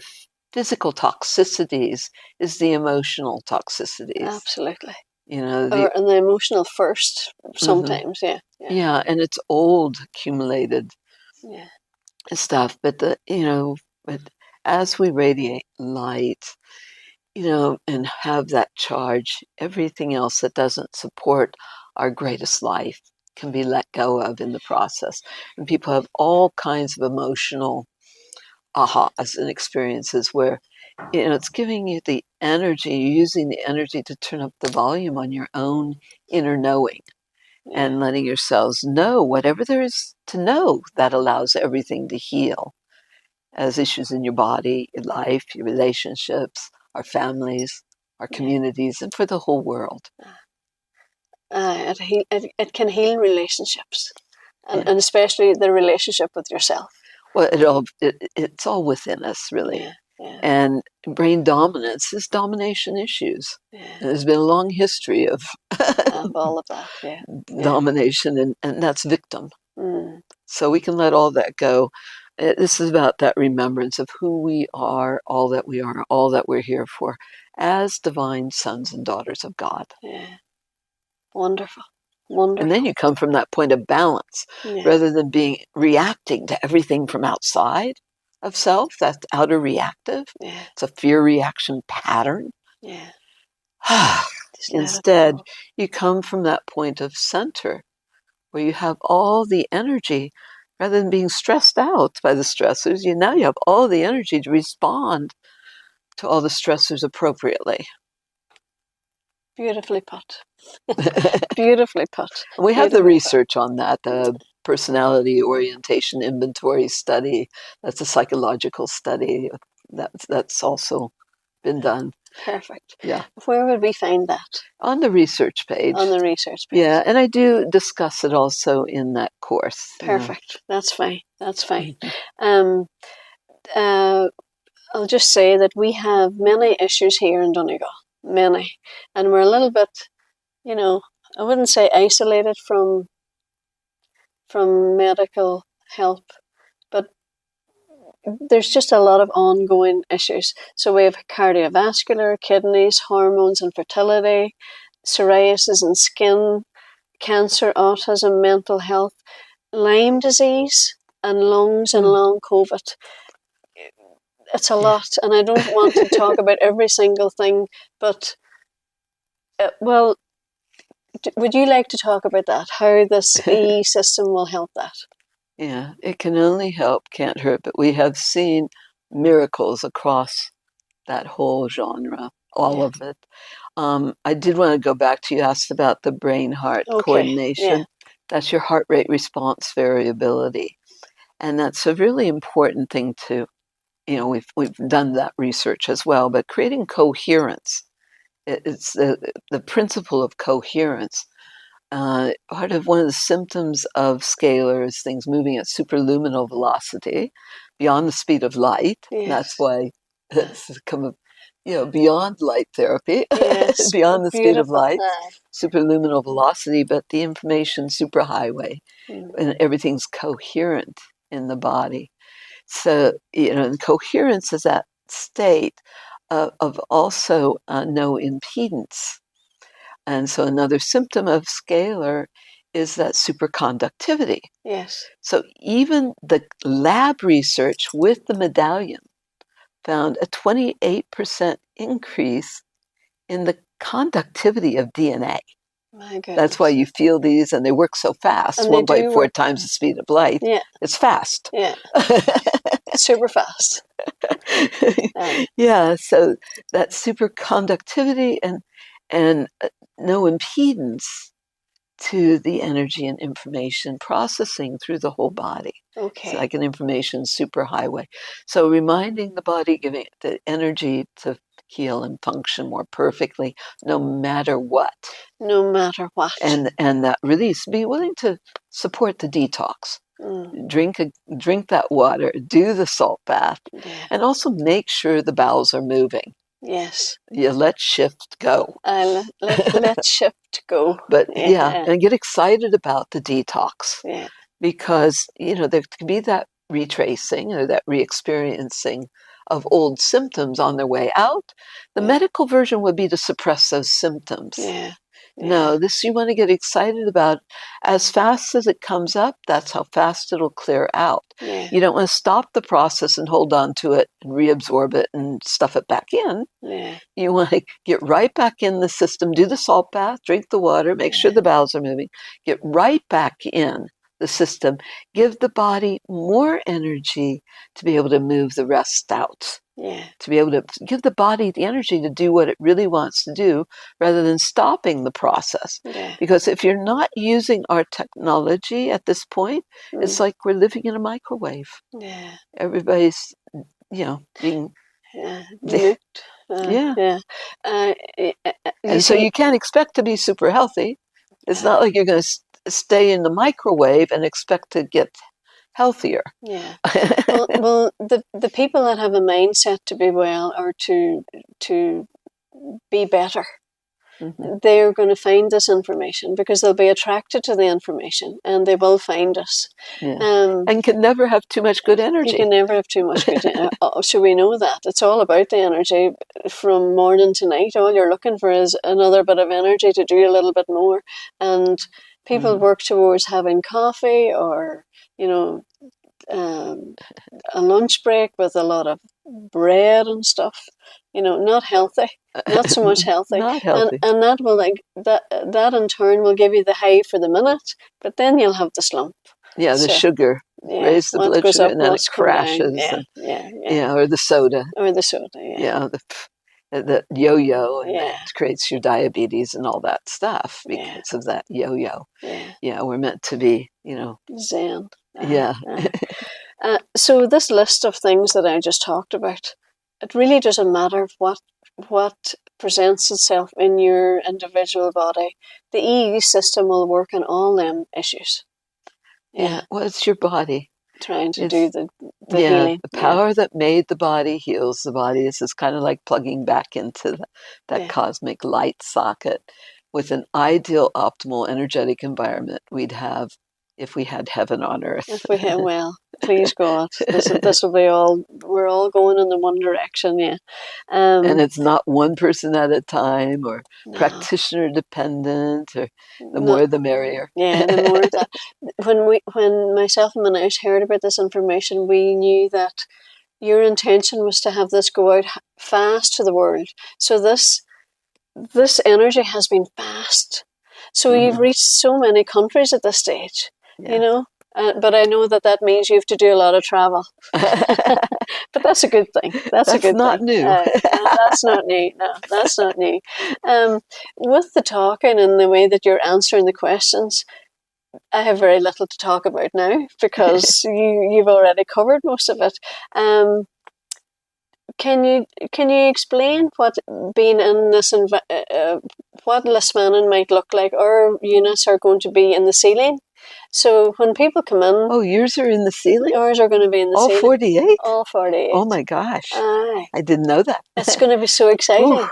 physical toxicities is the emotional toxicities. Absolutely. And the emotional first sometimes, yeah. Yeah, and it's old accumulated stuff. But but as we radiate light, and have that charge, everything else that doesn't support our greatest life can be let go of in the process. And people have all kinds of emotional ahas and experiences where it's giving you the energy, you're using the energy to turn up the volume on your own inner knowing and letting yourselves know whatever there is to know that allows everything to heal as issues in your body, your life, your relationships, our families, our communities, and for the whole world. It can heal relationships, and especially the relationship with yourself. Well, it's all within us, really. And brain dominance is domination issues. There's been a long history of all of that, domination, and that's victim. So we can let all that go. This is about that remembrance of who we are, all that we're here for, as divine sons and daughters of God. Wonderful. Wonderful. And then you come from that point of balance, rather than reacting to everything from outside of self. That's outer reactive. It's a fear reaction pattern. Instead, you come from that point of center, where you have all the energy, rather than being stressed out by the stressors. Now you have all the energy to respond to all the stressors appropriately. Beautifully put. Beautifully put. We have the research on that, the personality orientation inventory study. That's a psychological study that's also been done. Perfect. Yeah. Where would we find that? On the research page. On the research page. Yeah, and I do discuss it also in that course. Perfect. That's fine. That's fine. I'll just say that we have many issues here in Donegal, many, and we're a little bit, I wouldn't say isolated from medical help, but there's just a lot of ongoing issues. So we have cardiovascular, kidneys, hormones and fertility, psoriasis and skin, cancer, autism, mental health, Lyme disease, and lungs and long COVID. It's a lot, and I don't want to talk about every single thing, but, would you like to talk about that, how this EESystem will help that? Yeah, it can only help, can't hurt, but we have seen miracles across that whole genre, all of it. I did want to go back to, you asked about the brain-heart coordination. That's your heart rate response variability. And that's a really important thing to, we've done that research as well, but creating coherence, it's the principle of coherence. Part of one of the symptoms of Scalar is things moving at superluminal velocity, beyond the speed of light. That's why it's come, beyond light therapy, beyond the speed of light, superluminal velocity, but the information superhighway, and everything's coherent in the body. So, and coherence is that state of also no impedance. And so another symptom of Scalar is that superconductivity. Yes. So even the lab research with the medallion found a 28% increase in the conductivity of DNA. My goodness. That's why you feel these, and they work so fast, 1.4 times the speed of light. Yeah. It's fast. Yeah. Super fast. Yeah, so that superconductivity and no impedance to the energy and information processing through the whole body. Okay. It's like an information superhighway. So reminding the body, giving it the energy to heal and function more perfectly, no matter what. No matter what. And that release, be willing to support the detox. Drink that water, do the salt bath, and also make sure the bowels are moving. Yes. You let shift go. Let shift go. But and get excited about the detox. Yeah. Because, there can be that retracing or that re-experiencing of old symptoms on their way out. The medical version would be to suppress those symptoms. Yeah. No, this you want to get excited about. As fast as it comes up, that's how fast it'll clear out. Yeah. You don't want to stop the process and hold on to it and reabsorb it and stuff it back in. Yeah. You want to get right back in the system, do the salt bath, drink the water, make sure the bowels are moving, get right back in the system, give the body more energy to be able to move the rest out. Yeah. To be able to give the body the energy to do what it really wants to do rather than stopping the process. Yeah. Because if you're not using our technology at this point, it's like we're living in a microwave. Yeah. Everybody's, being nuked. And so you can't expect to be super healthy. It's not like you're going to stay in the microwave and expect to get healthier. Yeah. Well, the people that have a mindset to be well or to be better, they're going to find this information because they'll be attracted to the information and they will find us. And can never have too much good energy. You can never have too much good energy. So we know that. It's all about the energy from morning to night. All you're looking for is another bit of energy to do a little bit more. And people work towards having coffee or, a lunch break with a lot of bread and stuff. Not healthy. Not so much healthy. Not healthy. And that will that in turn will give you the high for the minute, but then you'll have the slump. Yeah, the sugar. Raise the blood sugar and then it crashes. Or the soda. The yo-yo and that creates your diabetes and all that stuff because of that yo-yo. We're meant to be, Zen. Yeah. So this list of things that I just talked about, it really doesn't matter what presents itself in your individual body. The EESystem will work on all them issues. Yeah. Well, it's your body. Trying to do the healing. The power that made the body heals the body. This is kind of like plugging back into that cosmic light socket. With an ideal, optimal, energetic environment we'd have if we had heaven on earth. If we had, well, please God, this will be all. We're all going in the one direction, and it's not one person at a time or practitioner dependent, or the more the merrier. Yeah, the more that. When myself and Manish heard about this information, we knew that your intention was to have this go out fast to the world. So this energy has been fast. So you've reached so many countries at this stage. But I know that means you have to do a lot of travel. But that's a good thing. That's a good not thing. New. That's not new. No, that's not new. With the talking and the way that you're answering the questions, I have very little to talk about now because you've already covered most of it. Can you explain what being in this what Lismanen might look like? Our units are going to be in the ceiling. So when people come in... Oh, yours are in the ceiling? Ours are going to be in the ceiling. All 48? All 48. Oh my gosh. Aye. I didn't know that. It's going to be so exciting.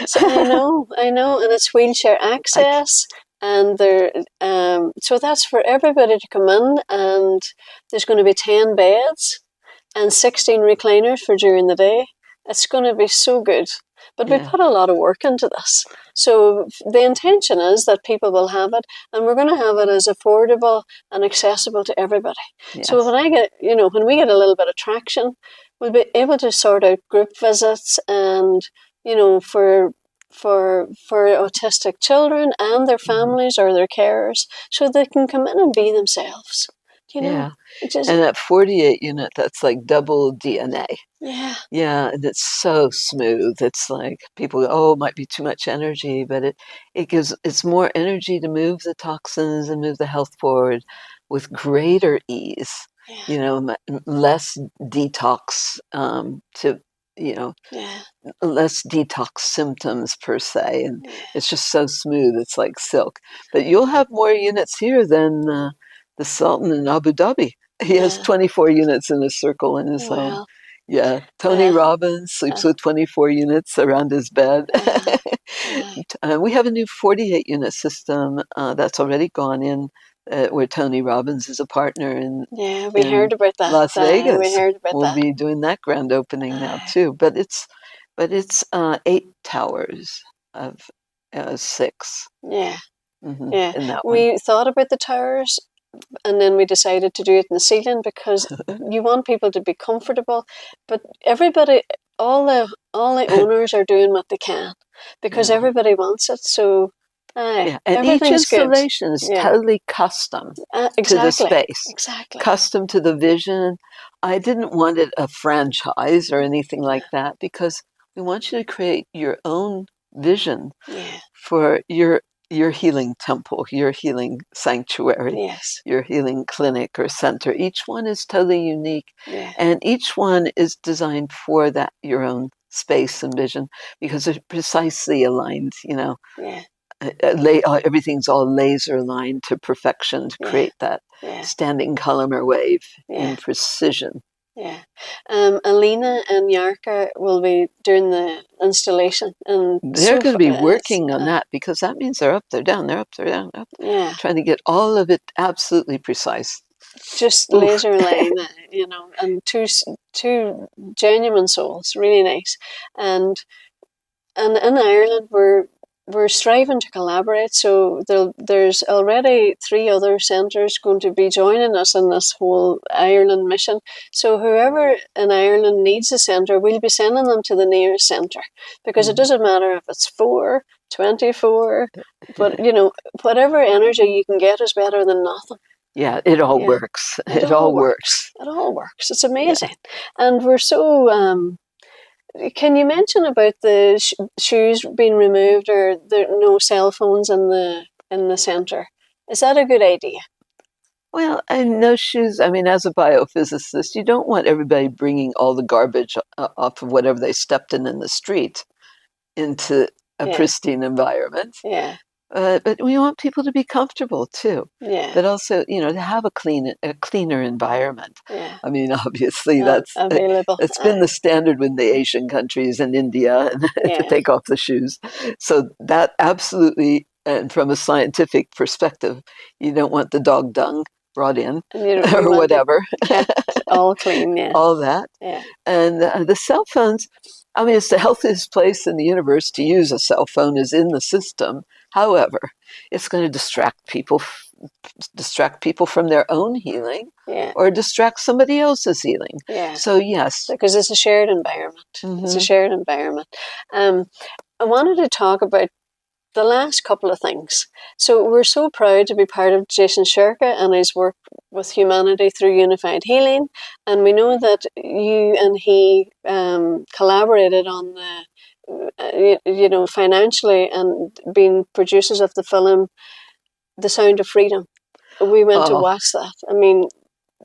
So I know. And it's wheelchair access. And so that's for everybody to come in, and there's going to be 10 beds and 16 recliners for during the day. It's going to be so good. But we put a lot of work into this. So the intention is that people will have it, and we're going to have it as affordable and accessible to everybody. Yes. So when we get a little bit of traction, we'll be able to sort out group visits and, for autistic children and their families or their carers, so they can come in and be themselves. And at 48 unit, that's like double DNA. Yeah. Yeah, and it's so smooth. It's like people go, it might be too much energy, but it's more energy to move the toxins and move the health forward with greater ease. Yeah. Less detox less detox symptoms per se, and it's just so smooth. It's like silk. But you'll have more units here than the Sultan in Abu Dhabi. He has 24 units in a circle in his home. Yeah, Tony Robbins sleeps with 24 units around his bed. We have a new 48 unit system that's already gone in where Tony Robbins is a partner in. Yeah, we heard about that. Las Vegas. We heard about we'll that. be doing that grand opening now too. But it's 8 towers of 6. Yeah. Mm-hmm, Yeah. in that We one. thought about the towers, and then we decided to do it in the ceiling because you want people to be comfortable, but everybody, all the owners are doing what they can because everybody wants it. So, yeah, and each everything's good. installation is totally custom to the Exactly. space, Exactly. custom to the vision. I didn't want it a franchise or anything like that because we want you to create your own vision for your healing temple, your healing sanctuary, Yes. your healing clinic or center. Each one is totally unique, Yeah. and each one is designed for that your own space and vision because they're precisely aligned. You know, Yeah. Everything's all laser aligned to perfection to create that standing columnar wave in precision. Yeah. Alina and Yarka will be doing the installation, and they're going to be working on that because that means they're up, they're down, they're up, they're down, up. Yeah. Trying to get all of it absolutely precise. Just laser line, you know, and two genuine souls, really nice. And in Ireland, we're striving to collaborate. So there's already 3 other centres going to be joining us in this whole Ireland mission. So whoever in Ireland needs a centre, we'll be sending them to the nearest centre because it doesn't matter if it's 4, 24, but you know, whatever energy you can get is better than nothing. Yeah, it all works. It all works. It all works. It's amazing, and we're so. Can you mention about the shoes being removed or there no cell phones in the centre? Is that a good idea? Well, and no shoes. I mean, as a biophysicist, you don't want everybody bringing all the garbage off of whatever they stepped in the street into a pristine environment. Yeah. But we want people to be comfortable too. Yeah. But also, you know, to have a cleaner environment. Yeah. I mean, obviously, that's available. It's been the standard with the Asian countries and India to take off the shoes. So that absolutely, and from a scientific perspective, you don't want the dog dung brought in or whatever. All clean, yeah. All that. Yeah. And the cell phones. I mean, it's the healthiest place in the universe to use a cell phone is in the system. However, it's going to distract people from their own healing or distract somebody else's healing. Yeah. So, yes. Because it's a shared environment. Mm-hmm. It's a shared environment. I wanted to talk about the last couple of things. So we're so proud to be part of Jason Shirka and his work with humanity through unified healing. And we know that you and he collaborated on the, financially and being producers of the film, The Sound of Freedom. We went to watch that. I mean,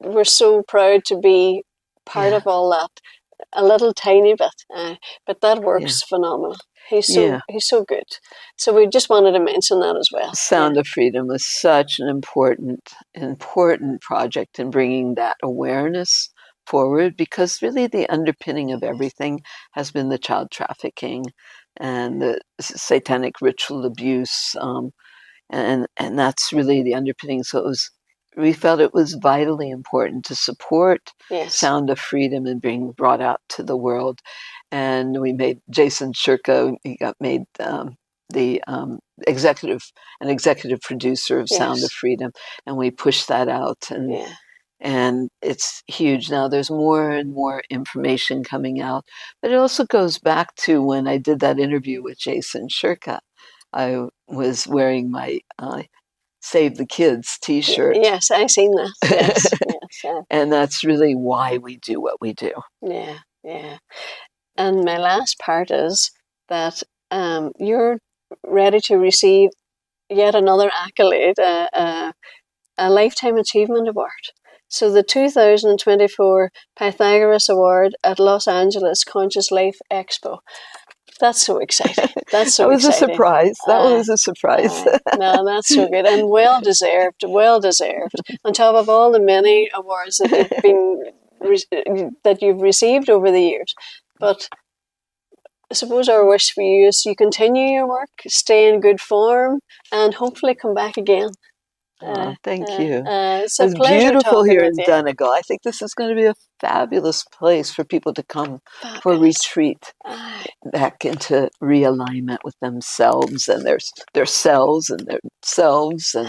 we're so proud to be part of all that. A little tiny bit, but that works phenomenal. He's so good. So we just wanted to mention that as well. Sound of Freedom was such an important project in bringing that awareness forward because really the underpinning of everything has been the child trafficking and the satanic ritual abuse, and that's really the underpinning. So we felt it was vitally important to support Sound of Freedom and being brought out to the world. And we made Jason Shirka, he got made the executive producer of Sound of Freedom, and we pushed that out, and it's huge. Now there's more and more information coming out, but it also goes back to when I did that interview with Jason Shirka. I was wearing my Save the Kids t-shirt. Yes, I've seen that. Yes, And that's really why we do what we do. Yeah, yeah. And my last part is that you're ready to receive yet another accolade, a Lifetime Achievement Award. So the 2024 Pythagoras Award at Los Angeles Conscious Life Expo. That's so exciting. That's so exciting. A surprise. That was a surprise. No, that's so good. And well deserved, well deserved. On top of all the many awards that you've received over the years. But I suppose our wish for you is you continue your work, stay in good form, and hopefully come back again. Thank you. It's a It's pleasure beautiful talking here with in you. Donegal. I think this is going to be a fabulous place for people to come for Fabulous. retreat, back into realignment with themselves and their cells and their selves, and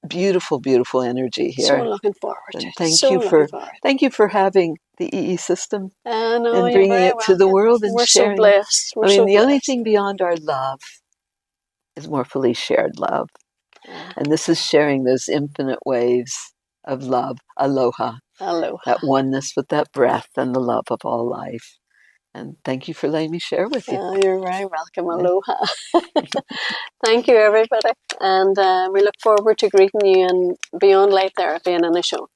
beautiful, beautiful energy here. So looking forward to And it. thank you for having the EESystem No, and you're bringing very it to the welcome. world and We're so sharing. blessed. We're I mean, so the only blessed. thing beyond our love is more fully shared love. And this is sharing those infinite waves of love, aloha, Aloha. that oneness with that breath and the love of all life. And thank you for letting me share with you. You're very welcome. Aloha. Thank you, everybody. And we look forward to greeting you in Beyond Light Therapy and in the show.